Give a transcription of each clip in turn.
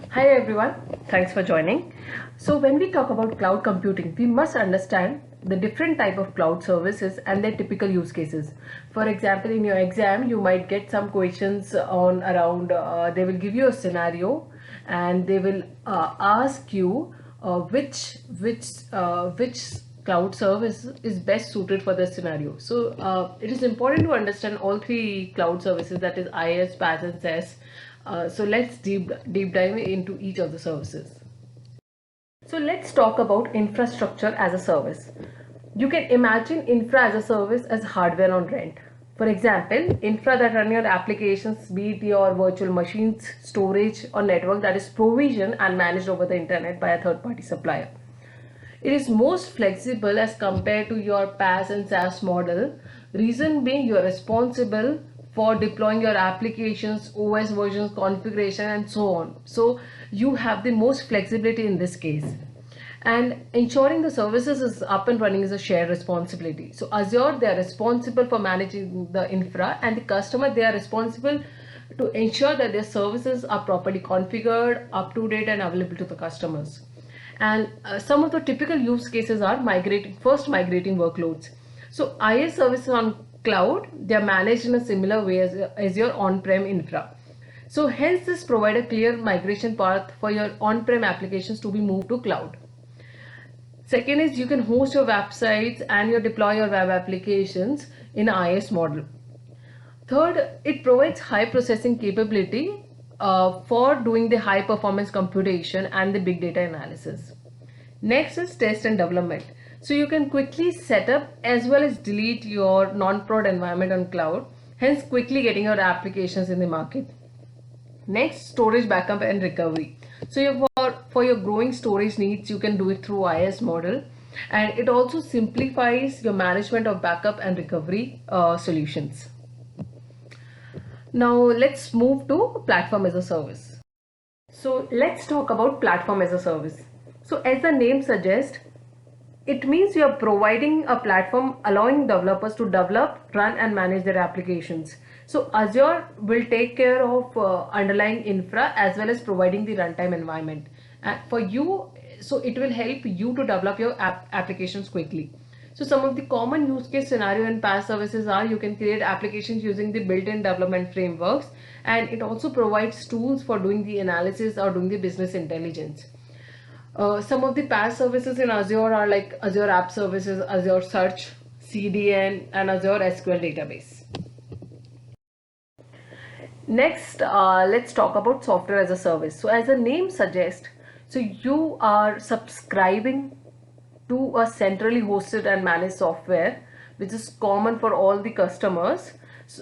Hi everyone, thanks for joining. So when we talk about cloud computing, we must understand the different type of cloud services and their typical use cases. For example, in your exam, you might get some questions on around, they will give you a scenario and they will ask you which cloud service is best suited for this scenario. So it is important to understand all three cloud services, that is IaaS, PaaS and SaaS. So let's deep dive into each of the services. So let's talk about infrastructure as a service. You can imagine infra as a service as hardware on rent. For example, infra that run your applications, be it your virtual machines, storage or network, that is provisioned and managed over the internet by a third party supplier. It is most flexible as compared to your PaaS and SaaS model. Reason being, you are responsible for deploying your applications, OS versions, configuration, and so on. So you have the most flexibility in this case. And ensuring the services is up and running is a shared responsibility. So Azure, they are responsible for managing the infra, and the customer, they are responsible to ensure that their services are properly configured, up to date, and available to the customers. And some of the typical use cases are migrating workloads. So IaaS services on cloud, they are managed in a similar way as your on-prem infra. So hence this provide a clear migration path for your on-prem applications to be moved to cloud. Second is you can host your websites and you deploy your web applications in IaaS model. Third, it provides high processing capability for doing the high performance computation and the big data analysis. Next is test and development. So you can quickly set up as well as delete your non-prod environment on cloud, hence quickly getting your applications in the market. Next, storage backup and recovery. So for your growing storage needs, you can do it through IaaS model, and it also simplifies your management of backup and recovery solutions. Now let's move to platform as a service. So let's talk about platform as a service. So as the name suggests, it means you are providing a platform allowing developers to develop, run and manage their applications. So Azure will take care of underlying infra as well as providing the runtime environment. For you, so it will help you to develop your applications quickly. So some of the common use case scenario in PaaS services are you can create applications using the built-in development frameworks, and it also provides tools for doing the analysis or doing the business intelligence. Some of the PaaS services in Azure are like Azure App Services, Azure Search, CDN, and Azure SQL Database. Next, let's talk about software as a service. So as the name suggests, so you are subscribing to a centrally hosted and managed software, which is common for all the customers,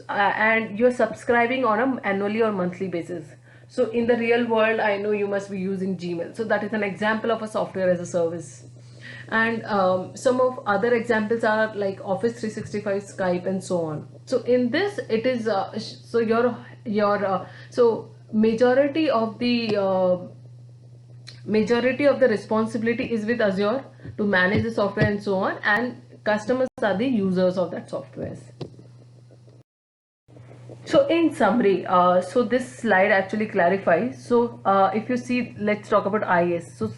and you're subscribing on an annually or monthly basis. So in the real world, I know you must be using Gmail. So that is an example of a software as a service. And some of other examples are like Office 365, Skype, and so on. So in this, it is so your so majority of the responsibility is with Azure to manage the software and so on, and customers are the users of that software. So in summary, so this slide actually clarifies. So if you see, let's talk about IaaS. So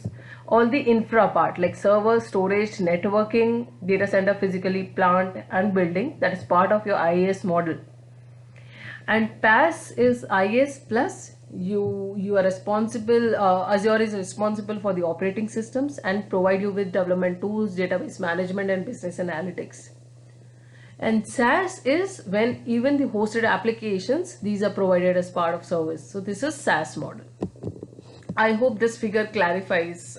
all the infra part like server, storage, networking, data center, physically plant and building, that is part of your IaaS model. And PaaS is IaaS plus you are responsible, Azure is responsible for the operating systems and provide you with development tools, database management and business analytics. And SaaS is when even the hosted applications, these are provided as part of service. So this is SaaS model. I hope this figure clarifies,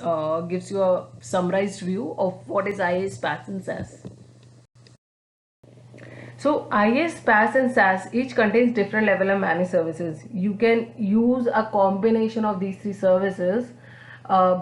gives you a summarized view of what is IaaS, PaaS and SaaS. So IaaS, PaaS and SaaS each contains different level of managed services. You can use a combination of these three services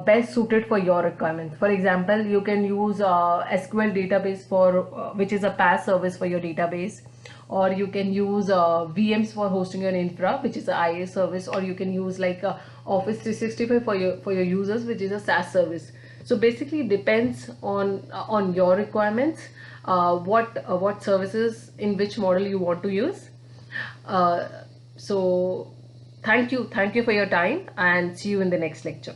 best suited for your requirements. For example, you can use SQL database for which is a PaaS service for your database, or you can use VMs for hosting your infra, which is a IaaS service, or you can use like Office 365 for your users, which is a SaaS service. So basically, it depends on your requirements, what services in which model you want to use. So Thank you for your time, and see you in the next lecture.